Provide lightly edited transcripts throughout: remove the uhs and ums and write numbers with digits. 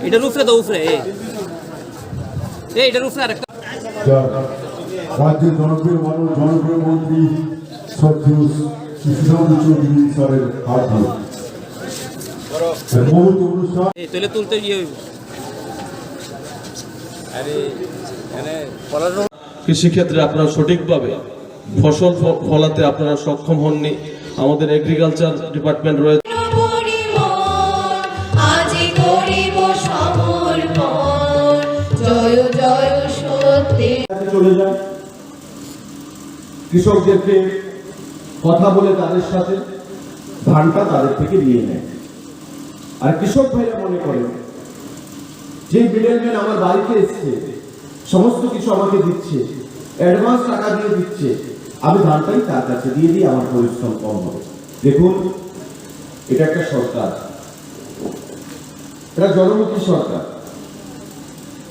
এটার উপরে তো উপরে এটার উপরে আরেকটা রাজ্যের জনপ্রিয় মানুষ জনপ্রিয় মন্ত্রী শ্রদ্ধেয় কৃষ্ণচন্দ্র চৌধুরী স্যারের হাত ধরে মহৎ অনুষ্ঠান তুলে তুলতে গিয়ে কৃষিক্ষেত্রে আপনারা সঠিকভাবে ফসল ফলাতে আপনারা সক্ষম হননি। আমাদের এগ্রিকালচার ডিপার্টমেন্ট রয়েছে, চলে যায় কৃষকদেরকে কথা বলে তাদের সাথে ধানটা তাদের থেকে নিয়ে নেয়। আর কৃষক ভাইরা মনে করেন যে মিডলম্যান আমার বাড়িতে এসছে, সমস্ত কিছু আমাকে দিচ্ছে, অ্যাডভান্স টাকা দিয়ে দিচ্ছে, আমি ধানটাই তার কাছে দিয়ে দিই, আমার পরিশ্রম কম হবে। দেখুন, এটা একটা সরকার, এটা জনমুখী সরকার।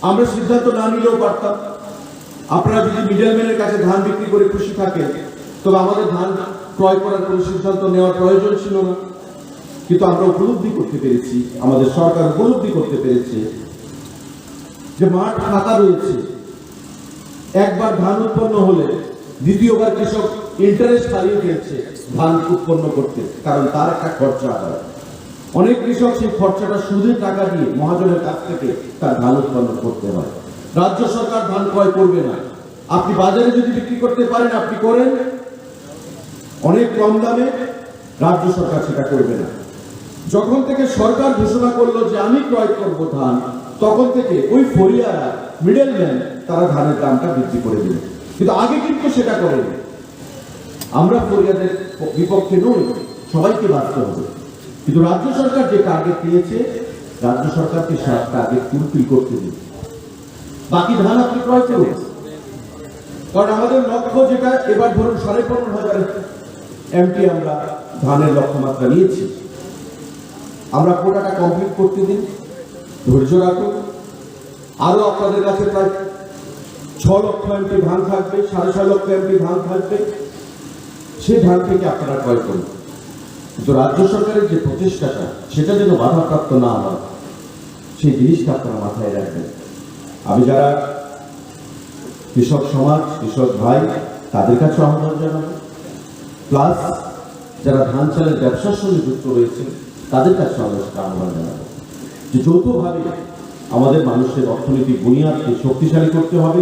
আমরা সিদ্ধান্ত না নিলেও পারতাম। আপনারা যদি মিডলম্যানের কাছে ধান বিক্রি করে খুশি থাকেন, তবে আমাদের ধান ক্রয় করার কোনো সিদ্ধান্ত নেওয়ার প্রয়োজন ছিল না। কিন্তু আমরা উপলব্ধি করতে পেরেছি, আমাদের সরকার উপলব্ধি করতে পেরেছে যে মাঠ ফাঁকা রয়েছে। একবার ধান উৎপন্ন হলে দ্বিতীয়বার কৃষক ইন্টারেস্ট হারিয়ে ফেলছে ধান উৎপন্ন করতে, কারণ তার একটা খরচা হয়। অনেক কৃষক সেই খরচাটা সুদের টাকা দিয়ে মহাজনের কাছ থেকে তার ধান উৎপন্ন করতে হয়। রাজ্য সরকার ধান ক্রয় করবে না। আপনি বাজারে যদি বিক্রি করতে পারেন আপনি করেন, অনেক কম দামে, রাজ্য সরকার সেটা করবে না। যখন থেকে সরকার ঘোষণা করলো যে আমি ক্রয় করব ধান, তখন থেকে ওই ফরিয়ারা মিডলম্যান তারা ধানের দামটা বৃদ্ধি করে দিল। কিন্তু আগে কিন্তু সেটা করেনি। আমরা ফরিয়াদের বিপক্ষে নই, সবাইকে বাঁচতে হবে। কিন্তু রাজ্য সরকার যে টার্গেট দিয়েছে, রাজ্য সরকারকে টার্গেট ফুলফিল করতে দিন। বাকি ধান আপনি ক্রয় করুন, কারণ আমাদের লক্ষ্য যেটা, এবার ধরুন 15,500 এমটি আমরা ধানের লক্ষ্যমাত্রা নিয়েছি। আমরা কোটাটা কমপ্লিট করতে দিন, ধৈর্য রাখুন। আরো আপনাদের কাছে প্রায় 6 লক্ষ এমটি ধান থাকবে, 6.5 লক্ষ এমটি ধান থাকবে, সেই ধান থেকে আপনারা ক্রয় করুন। কিন্তু রাজ্য সরকারের যে প্রচেষ্টাটা, সেটা যেন বাধাপ্রাপ্ত না হয়, সেই জিনিসটা আপনারা মাথায় রাখবেন। আমি যারা কৃষক সমাজ, কৃষক ভাই, তাদের কাছে আহ্বান জানাবো, প্লাস যারা ধান চালের ব্যবসার সঙ্গে যুক্ত রয়েছে তাদের কাছে আহ্বান জানাবো যে যৌথভাবে আমাদের মানুষের অর্থনৈতিক বুনিয়াদকে শক্তিশালী করতে হবে,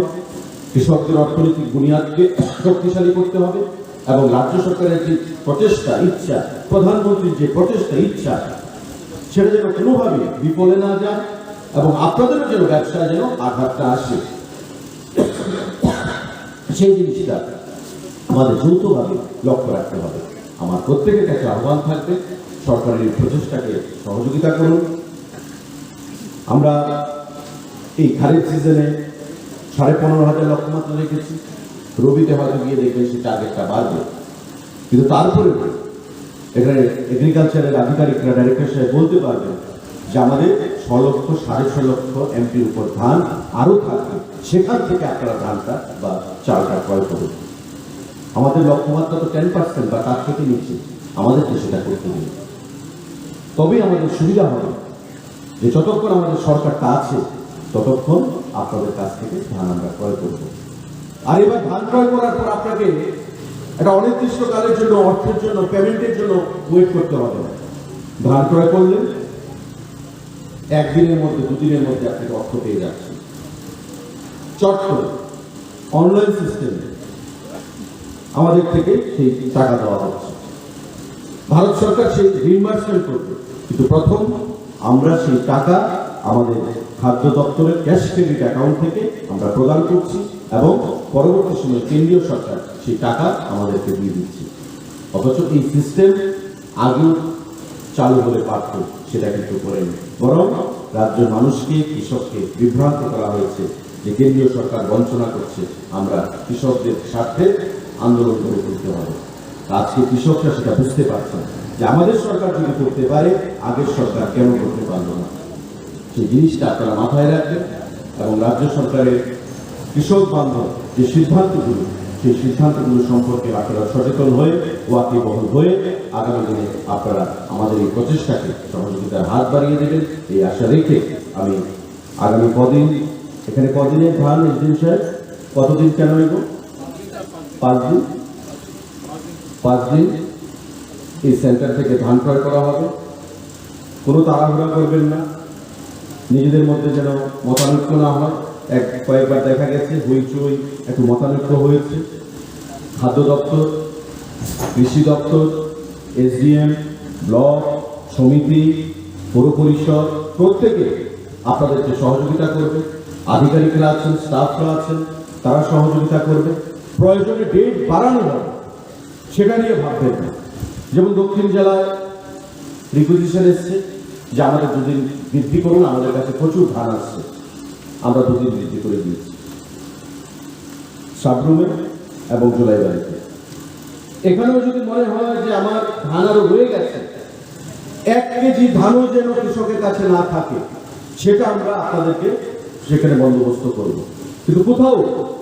কৃষকদের অর্থনৈতিক বুনিয়াদকে শক্তিশালী করতে হবে, এবং রাজ্য সরকারের যে প্রচেষ্টা, ইচ্ছা, প্রধানমন্ত্রীর যে প্রচেষ্টা, ইচ্ছা, সেটা যেন কোনোভাবে বিফলে না যায়, এবং আপনাদেরও যেন ব্যবসায় যেন আঘাতটা আসে, সেই জিনিসটা আমাদের যৌথভাবে লক্ষ্য রাখতে হবে। আমার প্রত্যেকের কাছে আহ্বান থাকবে, সরকারের এই প্রচেষ্টাকে সহযোগিতা করুন। আমরা এই খারিফ সিজনে 15,500 লক্ষ্যমাত্রা রেখেছি। রবিতে হয়তো গিয়ে দেখবেন সেই টার্গেটটা বাড়বে। কিন্তু তারপরে এখানে এগ্রিকালচারের আধিকারিকরা, ডাইরেক্টর সাহেব বলতে পারবেন যে আমাদের 6 লক্ষ 6.5 লক্ষ এমপির উপর ধান আরও থাকবে, সেখান থেকে আপনারা ধানটা বা চালটা ক্রয় করুন। আমাদের লক্ষ্যমাত্রা তো 10% বা তার থেকে নিচে, আমাদেরকে সেটা করতে দিন। তবেই আমাদের সুবিধা হবে যে যতক্ষণ আমাদের সরকারটা আছে ততক্ষণ আপনাদের কাছ থেকে ধান আমরা ক্রয় করব। আর এবার ধান ক্রয় করার পর আপনাকে একটা অনির্দিষ্টকালের জন্য, অর্থের জন্য, পেমেন্টের জন্য ওয়েট করতে হবে না। ধান ক্রয় করলে একদিনের মধ্যে, 2 দিনের মধ্যে আপনাকে অর্থ পেয়ে যাচ্ছে। চট করে অনলাইন সিস্টেমে আমাদের থেকে সেই টাকা দেওয়া হচ্ছে। ভারত সরকার সেই রিইম্বার্সমেন্ট করবে, কিন্তু প্রথম আমরা সেই টাকা আমাদের খাদ্য দপ্তরের ক্যাশ ক্রেডিট অ্যাকাউন্ট থেকে আমরা প্রদান করছি, এবং পরবর্তী সময়ে কেন্দ্রীয় সরকার সেই টাকা আমাদেরকে দিয়ে দিচ্ছে। অথচ এই সিস্টেম আগেও চালু হলে পারত, সেটা কিন্তু করেনি। বরং রাজ্যের মানুষকে, কৃষককে বিভ্রান্ত করা হয়েছে যে কেন্দ্রীয় সরকার বঞ্চনা করছে, আমরা কৃষকদের স্বার্থে আন্দোলন করে তুলতে হবে। আজকে কৃষকরা সেটা বুঝতে পারছেন যে আমাদের সরকার যদি করতে পারে, আগের সরকার কেন করতে পারলো না। সেই জিনিসটা আপনারা মাথায় রাখবেন, এবং রাজ্য সরকারের কৃষক বান্ধব যে সিদ্ধান্তগুলো, সেই সিদ্ধান্তগুলো সম্পর্কে আপনারা সচেতন হয়ে ওয়াকিবহাল হয়ে আগামী দিনে আপনারা আমাদের এই প্রচেষ্টাকে সহযোগিতার হাত বাড়িয়ে দেবেন এই আশা রেখে আমি আগামী কদিন এখানে কদিনের ধান এসডিএম সাহেব কতদিন কেন এগো 5 দিন 5 দিন এই সেন্টার থেকে ধান ক্রয় করা হবে। কোনো তাড়াহুড়া করবেন না, নিজেদের মধ্যে যেন মতানৈক্য না হয়। কয়েকবার দেখা গেছে হইচই একটু মতানৈক্য হয়েছে। খাদ্য দপ্তর, কৃষি দপ্তর, এসডিএম, ব্লক সমিতি, পৌর পরিষদ প্রত্যেকে আপনাদেরকে সহযোগিতা করবে। আধিকারিকরা আছেন, স্টাফরা আছেন, তারা সহযোগিতা করবে। প্রয়োজনে ডেট বাড়ানো হবে সেটা নিয়ে ভাববেন না। যেমন দক্ষিণ জেলায় রিকুইজিশন এসছে যে আমাদের 2 দিন বৃদ্ধি করুন, আমাদের কাছে প্রচুর ধান আসছে, আমরা 2 দিন বৃদ্ধি করে দিয়েছি সাবরুমে এবং জুলাইবাড়িতে। এখানেও যদি মনে হয় যে আমার ধান আরো রয়ে গেছে, 1 কেজি ধানও যেন কৃষকের কাছে না থাকে, সেটা আমরা আপনাদেরকে সেখানে বন্দোবস্ত করব। কিন্তু কোথাও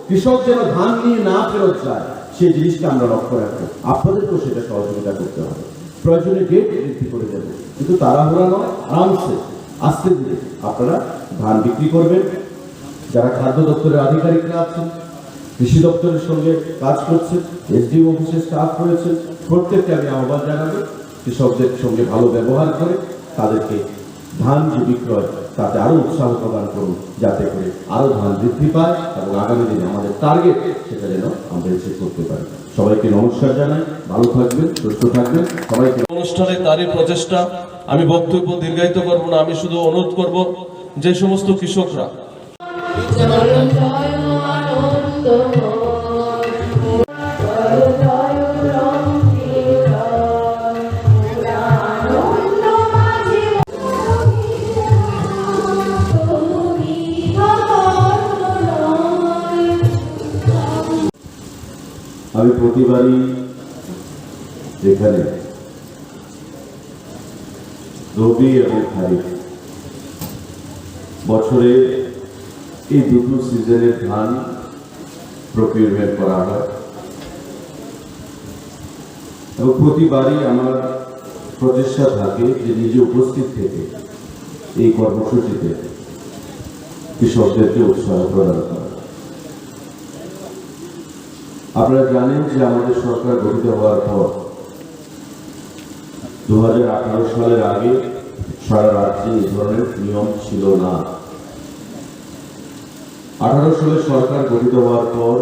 কৃষক যেন ধান নিয়ে না ফেরত যায় সেই জিনিসটা আমরা লক্ষ্য রাখবো। আপনাদেরকেও সেটা সহযোগিতা করতে হবে। প্রয়োজনে ডেট বৃদ্ধি করে দেবো, কিন্তু তাড়াহুড়া নয়, আরামসে আস্তে ধীরে আপনারা ধান বিক্রি করবেন। যারা খাদ্য দপ্তরের আধিকারিকরা আছেন, কৃষি দপ্তরের সঙ্গে কাজ করছেন, এসডিও অফিসের স্টাফ রয়েছে, প্রত্যেককে আমি আহ্বান জানাবো কৃষকদের সঙ্গে ভালো ব্যবহার করে তাদেরকে ধান যে বিক্রয় তাতে আরো উৎসাহ প্রদান করুন, যাতে করে আরো ধান বৃদ্ধি পায় এবং আগামী দিনে আমাদের টার্গেট সেটা যেন আমরা এসে করতে পারি। সবাইকে নমস্কার জানাই, ভালো থাকবেন, সুস্থ থাকবেন সবাইকে। অনুষ্ঠানে তারই প্রচেষ্টা। আমি বক্তব্য দীর্ঘায়িত করব না, আমি শুধু অনুরোধ করব যে সমস্ত কৃষকরা আমি প্রতিবারই এখানে রবি এবং খারিফ বছরে এই দুটো সিজনের ধান প্রকিউরমেন্ট করা হয় এবং প্রতিবারই আমার প্রচেষ্টা থাকে যে নিজে উপস্থিত থেকে এই কর্মসূচিতে কৃষকদেরকে উৎসাহ প্রদান করা। আপনারা জানেন যে আমাদের সরকার গঠিত হওয়ার পর 2018 সালের আগে সারা রাজ্যে এই ধরনের নিয়ম ছিল না। 18 সালে সরকার গঠিত হওয়ার পর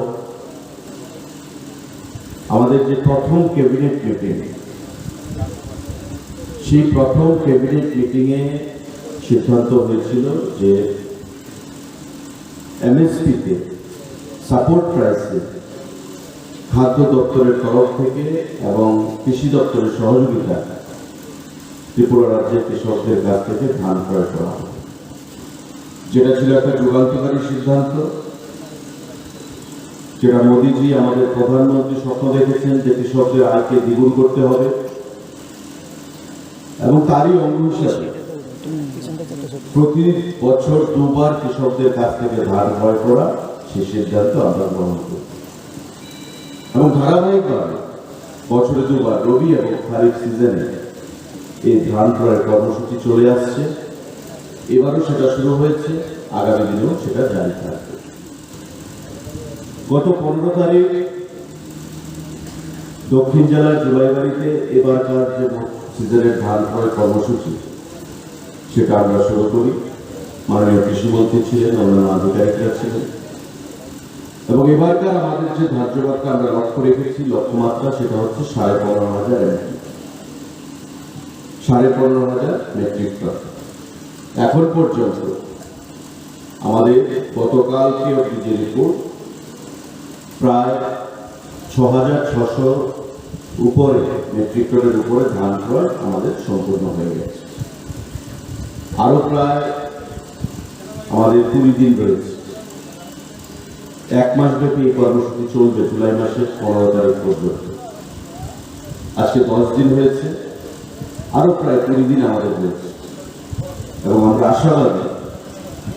আমাদের যে প্রথম ক্যাবিনেট মিটিং, সেই প্রথম ক্যাবিনেট মিটিংয়ে সিদ্ধান্ত হয়েছিল যে এমএসপিতে সাপোর্ট প্রাইসে খাদ্য দপ্তরের তরফ থেকে এবং কৃষি দপ্তরের সহযোগিতা ত্রিপুরা রাজ্যের কৃষকদের কাছ থেকে ধান ক্রয় করা হবে, যেটা ছিল একটা যুগান্তকারী সিদ্ধান্ত, যেটা মোদীজি আমাদের প্রধানমন্ত্রী স্বপ্ন দেখেছেন যে কৃষকদের আয়কে দ্বিগুণ করতে হবে এবং তারই অঙ্গ হিসাবে প্রতি বছর 2 বার কৃষকদের কাছ থেকে ধান ক্রয় করা সেই সিদ্ধান্ত আমরা গ্রহণ করি এবং ধারাবাহিকভাবে বছরে 2 বার রবি এবং খারিফ সিজনে এই ধান ক্রয়ের কর্মসূচি চলে আসছে। এবারও সেটা শুরু হয়েছে, আগামী দিনেও সেটা জারি থাকবে। গত 15 তারিখ দক্ষিণ জেলার জুলাইবাড়িতে এবারকার যে সিজনের ধান ক্রয় কর্মসূচি সেটা আমরা শুরু করি। মাননীয় কৃষিমন্ত্রী ছিলেন, অন্যান্য আধিকারিকরা ছিলেন এবং এবারকার আমাদের যে ধার্য মাত্রা আমরা লক্ষ্য রেখেছি, লক্ষ্যমাত্রা সেটা হচ্ছে 15,500 15,500 মেট্রিক টন। এখন পর্যন্ত আমাদের গতকালকে অবধি যে রিপোর্ট, প্রায় 6,600 উপরে মেট্রিক টনের উপরে ধান ক্রয় আমাদের সম্পূর্ণ হয়ে গেছে। আরো প্রায় আমাদের 20 দিন রয়েছে। 1 মাস ব্যাপী এই কর্মসূচি চলবে, জুলাই মাসের 15 তারিখ পর্যন্ত। আজকে 10 দিন হয়েছে, আরো প্রায় 20 দিন আমাদের রয়েছে এবং আমরা আশাবাদী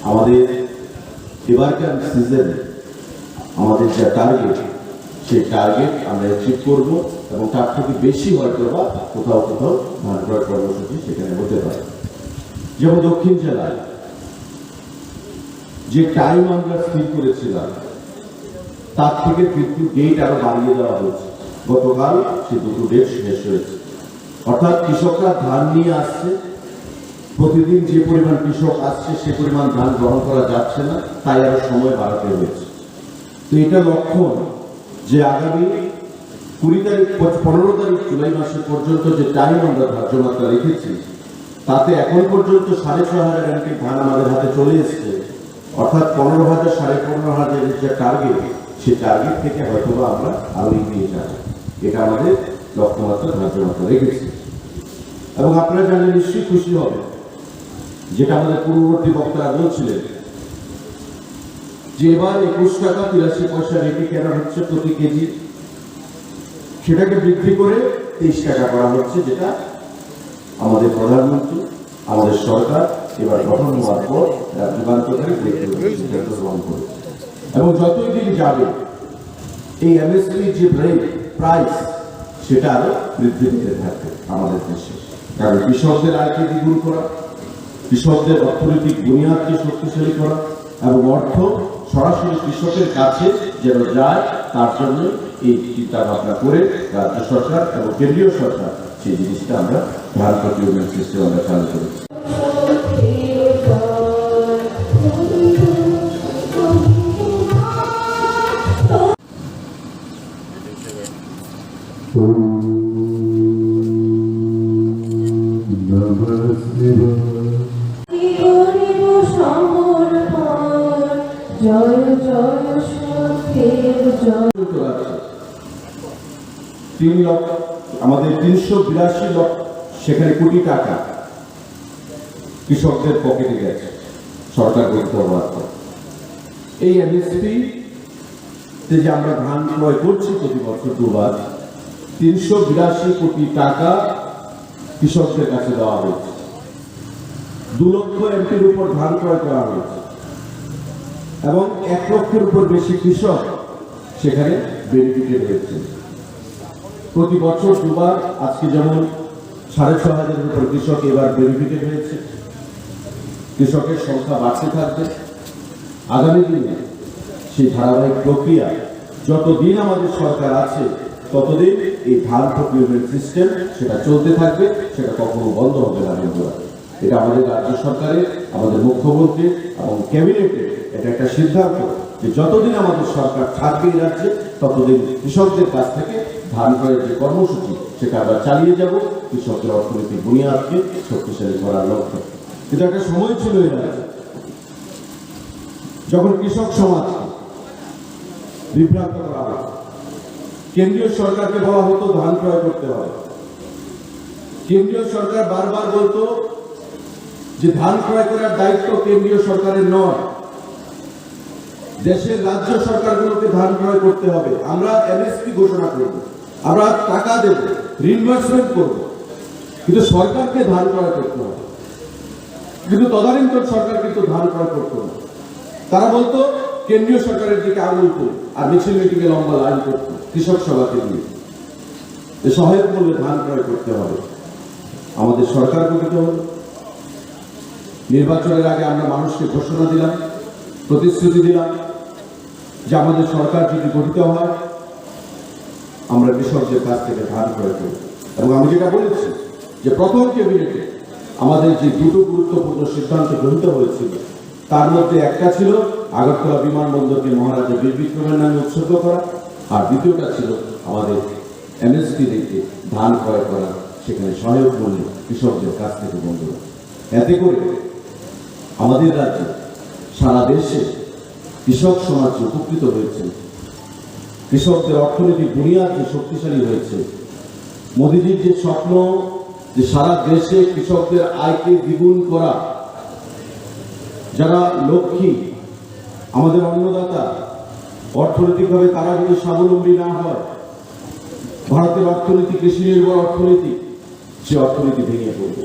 আমাদের এবারকার সিজনে আমাদের যা টার্গেট সেই টার্গেট আমরা অ্যাচিভ করব এবং তার থেকে বেশি হয়তো বা কোথাও কোথাও ধান ক্রয় কর্মসূচি সেখানে হতে পারে। যেমন দক্ষিণ জেলায় যে টাইম আমরা স্থির করেছিলাম তার থেকে কিন্তু ডেট আরো বাড়িয়ে দেওয়া হয়েছে। গতকাল সে দুটো ডেট শেষ হয়েছে। অর্থাৎ কৃষকরা ধান নিয়ে আসছে, প্রতিদিন যে পরিমাণ কৃষক আসছে সে পরিমাণ ধান গ্রহণ করা যাচ্ছে না, তাই আরো সময় বাড়াতে হয়েছে। তো এটা লক্ষণ যে আগামী 20 তারিখ 15 তারিখ জুলাই মাসের পর্যন্ত যে টাইম আমরা ধার্য মাত্রা রেখেছি তাতে এখন পর্যন্ত 6,500 এমপি ধান আমাদের হাতে চলে এসছে। অর্থাৎ 15,000 15,500 যে টার্গেট, সেই টার্গেট থেকে হয়তো বা আমরা আরো এগিয়ে যাব। এটা আমাদের লক্ষ্যমাত্রা ধার্য মাত্রা রেখেছি। এবং আপনারা জানলে নিশ্চয়ই খুশি হবে, যেটা আমাদের পূর্ববর্তী বক্তারা বলছিলেন যে এবার 21 টাকা 83 পয়সা রেটে কেনা হচ্ছে প্রতি কেজি, সেটাকে বৃদ্ধি করে 23 টাকা করা হচ্ছে, যেটা আমাদের প্রধানমন্ত্রী আমাদের সরকার এবার গঠন হওয়ার পর যুগান্তকারী সিদ্ধান্ত গ্রহণ করেছে। এবং যতই দিন যাবে এই এমএসপি যে প্রাইস সেটা আরো বৃদ্ধি পেতে থাকবে আমাদের দেশে। কারণ কৃষকদের আয়কে দ্বিগুণ করা, কৃষকদের অর্থনৈতিক বুনিয়াদকে শক্তিশালী করা এবং অর্থ সরাসরি কৃষকের কাছে যেন যায়, তার জন্য এই চিন্তা ভাবনা করে রাজ্য সরকার এবং কেন্দ্রীয় সরকার সেই জিনিসটা আমরা ধান প্রকিউরমেন্ট সিস্টেম আমরা চালু করেছি। জয় জয় সত্যের জয়। 3 লক্ষ আমাদের 382 লক্ষ সেখানে কোটি টাকা কৃষকদের পকেটে গেছে সরকার গঠিত হওয়ার পর। এই এমএসপি যে আমরা ধান ক্রয় করছি প্রতি বছর দুবার, 382 কোটি টাকা কৃষকদের কাছে দেওয়া হয়েছে। 2 লক্ষ এমপির উপর ধান ক্রয় করা হয়েছে এবং 1 লক্ষের উপর বেশি কৃষক সেখানে বেনিফিটেড হয়েছে। প্রতি বছর দুবার, আজকে যেমন 6,500 উপর কৃষক এবার বেনিফিটেড হয়েছে। কৃষকের সংখ্যা বাড়তে থাকবে। আগামী দিনে সেই ধারাবাহিক প্রক্রিয়া যতদিন আমাদের সরকার আছে ততদিন এই ধান প্রকিউরমেন্ট সিস্টেম সেটা চলতে থাকবে, সেটা কখনো বন্ধ হবে না। এটা আমাদের রাজ্য সরকারের, আমাদের মুখ্যমন্ত্রী এবং ক্যাবিনেটের এটা একটা সিদ্ধান্ত যে যতদিন আমাদের সরকার থাকবে এই রাজ্যে ততদিন কৃষকদের কাছ থেকে ধান ক্রয়ের যে কর্মসূচি সেটা আমরা চালিয়ে যাব, কৃষকদের অর্থনৈতিক বুনিয়াদকে শক্তিশালী করার লক্ষ্যে। কিন্তু একটা সময় ছিল এই রাজ্যে যখন কৃষক সমাজকে বিভ্রান্ত করা হতো। কেন্দ্রীয় সরকারকে বলা হতো ধান ক্রয় করতে হবে। কেন্দ্রীয় সরকার বারবার বলতো যে ধান ক্রয় করার দায়িত্ব কেন্দ্রীয় সরকারের নয়, দেশের রাজ্য সরকারগুলোকে ধান ক্রয় করতে হবে। আমরা এমএসপি ঘোষণা করব, আমরা টাকা দেব, রিইনভেস্টমেন্ট করব, কিন্তু সরকারকে ধান ক্রয় করতে হবে। কিন্তু তদানীন্তন সরকার কিন্তু ধান ক্রয় করতো না। তারা বলতো কেন্দ্রীয় সরকারের দিকে আঙুল তুলে আর মিছিল মিটিংয়ে লম্বা লাইন করতো কৃষক সভাকে নিয়ে, সহায়ক মূল্যে ধান ক্রয় করতে হবে। আমাদের সরকার গঠিত হল, নির্বাচনের আগে আমরা মানুষকে ঘোষণা দিলাম, প্রতিশ্রুতি দিলাম যে আমাদের সরকার যদি গঠিত হয় আমরা কৃষকদের কাছ থেকে ধান ক্রয় করব। এবং আমি যেটা বলেছি যে প্রথম ক্যাবিনেটে আমাদের যে 2টো গুরুত্বপূর্ণ সিদ্ধান্ত গৃহীত হয়েছিল তার মধ্যে একটা ছিল আগরতলা বিমানবন্দরকে মহারাজা বীর বিক্রমের নামে উৎসর্গ করা, আর দ্বিতীয়টা ছিল আমাদের এমএসপি থেকে ধান ক্রয় করা, সেখানে সহায়ক মূল্যে কৃষকদের কাছ থেকে বন্ধ করা। এতে করে আমাদের রাজ্যে সারা দেশে কৃষক সমাজ উপকৃত হয়েছে, কৃষকদের অর্থনৈতিক বুনিয়াদ যে শক্তিশালী হয়েছে। মোদীজির যে স্বপ্ন যে সারা দেশে কৃষকদের আয়কে দ্বিগুণ করা, যারা লক্ষ্মী আমাদের অন্নদাতা, অর্থনৈতিকভাবে তারা যদি স্বাবলম্বী না হয়, ভারতের অর্থনীতি কৃষি নির্ভর অর্থনীতি, সে অর্থনীতি ভেঙে পড়বে।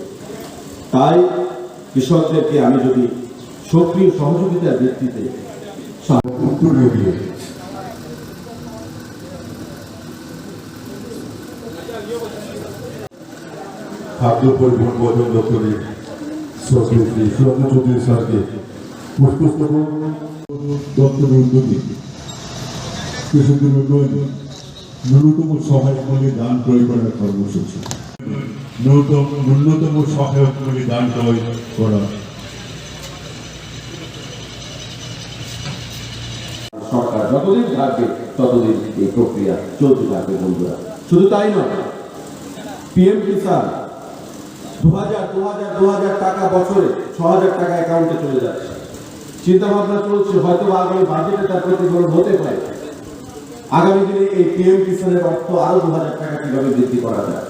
তাই কৃষকদেরকে আমি যদি সক্রিয় সহযোগিতার ভিত্তিতে খাদ্য পরিবহন বর্জন দপ্তরের সচিব শ্রী সুরঞ্জন চৌধুরী স্যারকে পুষ্পস্তবক দপ্তরের উদ্যোগে কৃষকদের উন্নয়নে ন্যূনতম সহায়ক মূল্যে ধান ক্রয় করার কর্মসূচি। ন্যূনতম সহায়ক মূল্যে ধান ক্রয় করা। সরকার যতদিন থাকবে ততদিন এই প্রক্রিয়া চলতে থাকবে বন্ধুরা। শুধু তাই নয়, পিএম কিষাণ 2000 টাকা বছরে 6000 টাকা অ্যাকাউন্টে চলে যাচ্ছে। চিন্তা ভাবনা চলছে হয়তো আগামী বাজেটে তার প্রতিফলন হতে পারে। আগামী দিনে এই পিএম কিষাণের অর্থ আরো 2000 টাকা কিভাবে বৃদ্ধি করা যায়।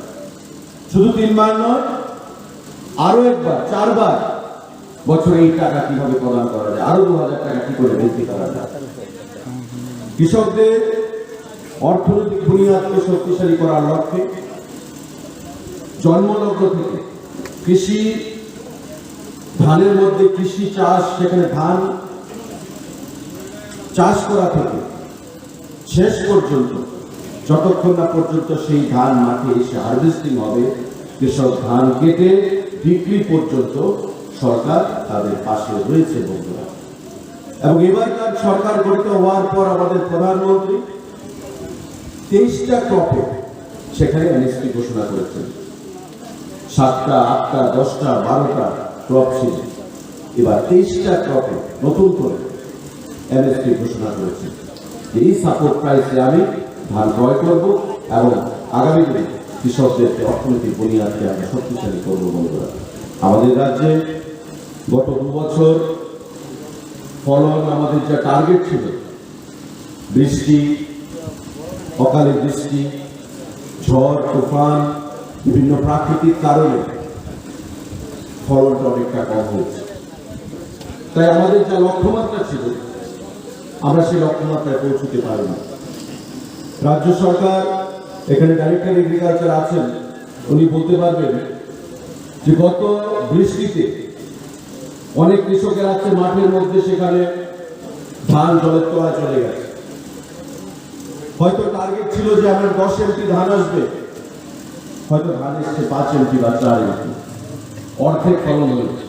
শুধু 3 বার নয়, আরো একবার 4 বার বছরে এই টাকা কিভাবে প্রদান করা যায়, আরো 2000 টাকা কি করে বৃদ্ধি করা যায়। কৃষকদের অর্থনৈতিক বুনিয়াদকে শক্তিশালী করার লক্ষ্যে জন্মলগ্ন থেকে কৃষি, ধানের মধ্যে কৃষি চাষ, সেখানে ধান চাষ করা থেকে শেষ পর্যন্ত যতক্ষণ না পর্যন্ত সেই ধান মাঠে এসে হারভেস্টিং হবে, কৃষক ধান কেটে বিক্রি পর্যন্ত সরকার তাদের পাশে রয়েছে বন্ধুরা। এবং এবারকার সরকার গঠিত হওয়ার পর আমাদের প্রধানমন্ত্রী 23টা ক্রপে সেখানে এমএসপি ঘোষণা করেছেন। 7টা, 8টা, 10টা, 12টা ক্রপ ছিল, এবার 23টা ক্রপে নতুন করে এমএসপি ঘোষণা করেছেন। এই সাপোর্ট প্রাইসে আমি ধান ক্রয় করব এবং আগামী দিনে কৃষকদেরকে অর্থনৈতিক বুনিয়াদকে আমরা শক্তিশালী করবো বন্ধুরা। আমাদের রাজ্যে গত 2 বছর ফলন আমাদের যা টার্গেট ছিল, বৃষ্টি, অকালে বৃষ্টি, ঝড়, তুফান, বিভিন্ন প্রাকৃতিক কারণে ফলনটা অনেকটা কম হয়েছে। তাই আমাদের যা লক্ষ্যমাত্রা ছিল, আমরা সেই লক্ষ্যমাত্রায় পৌঁছতে পারি না। রাজ্য সরকার, এখানে ডাইরেক্টর এগ্রিকালচার আছেন, উনি বলতে পারবেন যে গত বৃষ্টিতে অনেক কৃষকের আছে মাঠের মধ্যে, সেখানে ধান জলের তলায় চলে গেছে। হয়তো টার্গেট ছিল যে আমার 10 এমটি ধান আসবে, হয়তো ধান এসছে 5 এমটি বা 4 এমটি, অর্ধেক ফলন হয়েছে।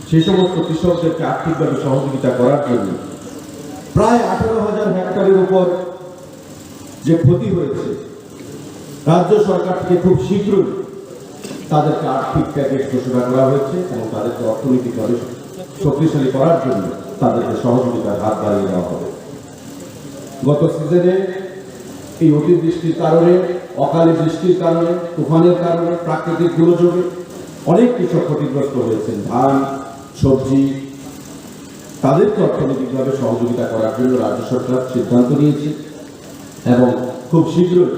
সেই সমস্ত কৃষকদেরকে আর্থিকভাবে সহযোগিতা করার জন্য প্রায় 18,000 হেক্টরের উপর যে ক্ষতি হয়েছে, রাজ্য সরকার থেকে খুব শীঘ্রই তাদেরকে আর্থিক প্যাকেজ ঘোষণা করা হয়েছে এবং তাদেরকে অর্থনৈতিকভাবে শক্তিশালী করার জন্য তাদেরকে সহযোগিতার হাত বাড়িয়ে দেওয়া হবে। গত সিজনে এই অতিবৃষ্টির কারণে, অকালে বৃষ্টির কারণে, তুফানের কারণে, প্রাকৃতিক দুর্যোগে অনেক কৃষক ক্ষতিগ্রস্ত হয়েছেন। ধান, সবজি, তাদেরকে অর্থনৈতিকভাবে সহযোগিতা করার জন্য রাজ্য সরকার সিদ্ধান্ত নিয়েছে এবং খুব শীঘ্রই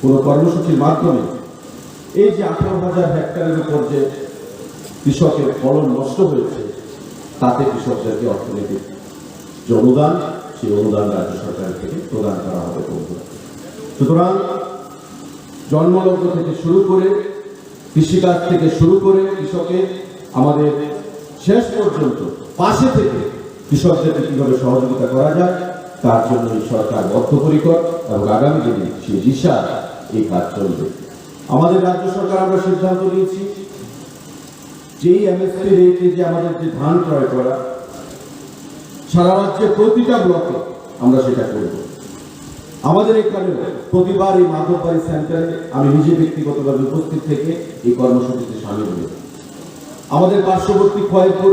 কোনো কর্মসূচির মাধ্যমে এই যে 18,000 হেক্টরের উপর যে কৃষকের ফলন নষ্ট হয়েছে, তাতে কৃষকদেরকে অর্থনৈতিক যে অনুদান, সেই অনুদান রাজ্য সরকার থেকে প্রদান করা হবে বন্ধুরা। সুতরাং জন্মলগ্ন থেকে শুরু করে, কৃষিকাজ থেকে শুরু করে, কৃষকের আমাদের শেষ পর্যন্ত পাশে থেকে কৃষকদেরকে কিভাবে সহযোগিতা করা যায়, তার জন্য এই সরকার বদ্ধপরিকর এবং আগামী দিনে সেই দিশা এই কাজ চলবে। আমাদের রাজ্য সরকার আমরা সিদ্ধান্ত নিয়েছি যেই এমএসপি রেটে যে আমাদের যে ধান ক্রয় করা, সারা রাজ্যে প্রতিটা ব্লকে আমরা সেটা করব। আমাদের এখানে প্রতিবার এই মাধববাড়ি সেন্টারে আমি নিজে ব্যক্তিগতভাবে উপস্থিত থেকে এই কর্মসূচিতে সামিল হই। আমাদের পার্শ্ববর্তী খয়েরপুর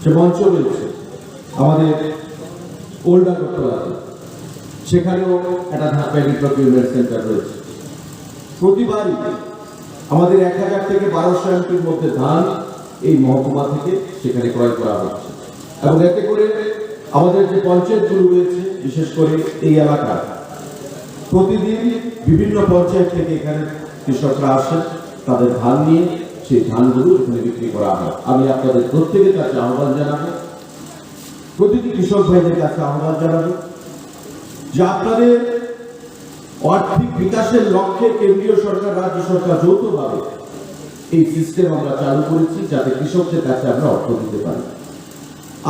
যে মঞ্চ রয়েছে আমাদের ওল্ড আগরতলাতে, সেখানেও একটা ঢাকা প্রকিউরমেন্ট সেন্টার রয়েছে। প্রতিবারই আমাদের 1000 থেকে 1200 এমপির মধ্যে ধান এই মহকুমা থেকে সেখানে ক্রয় করা হচ্ছে এবং এতে করে আমাদের যে পঞ্চায়েতগুলো রয়েছে, বিশেষ করে এই এলাকার, প্রতিদিন বিভিন্ন পঞ্চায়েত থেকে এখানে কৃষকরা আসেন, তাদের ধান নিয়ে সেই ধানগুলো এখানে বিক্রি করা হয়। আমি আপনাদের প্রত্যেকের কাছে আহ্বান জানাবো, প্রতিটি কৃষক ভাইদের কাছে আহ্বান জানাবো যে আপনাদের আর্থিক বিকাশের লক্ষ্যে কেন্দ্রীয় সরকার, রাজ্য সরকার যৌথভাবে এই সিস্টেম আমরা চালু করেছি, যাতে কৃষকদের কাছে আমরা অর্থ দিতে পারি।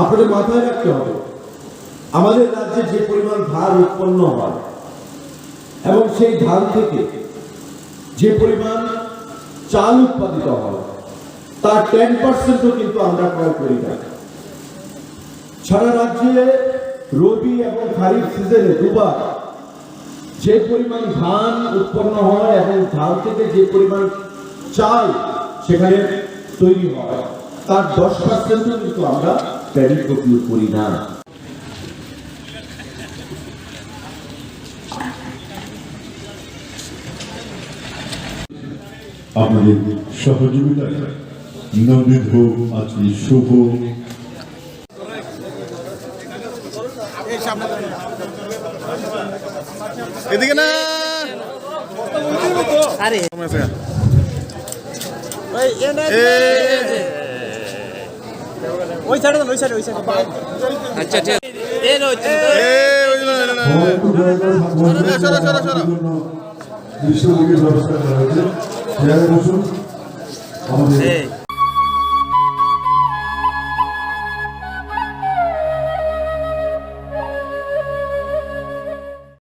আপনাদের মাথায় রাখতে হবে, আমাদের রাজ্যে যে পরিমাণ ধান উৎপন্ন হয় এবং সেই ধান থেকে যে পরিমাণ চাল উৎপাদিত হয় তার 10%ও কিন্তু আমরা ক্রয় করি না। সারা রাজ্যে রবি এবং খারিফ সিজনে দুবার যে পরিমাণ ধান উৎপন্ন হয় এবং ধান থেকে যে পরিমাণ চাল সেখানে তৈরি হয় তার 10%ও কিন্তু আমরা প্যাডি প্রকিউর করি না। আপনাদের সহযোগিতায় নবীন হোক আজকে শুভ এদিকে না আরে ওই সাইডে ওই সাইডে আচ্ছা ঠিক এই রয়েছে বিশ্ববিদ্যালয়ের ব্যবস্থা করা হয়েছে আমাদের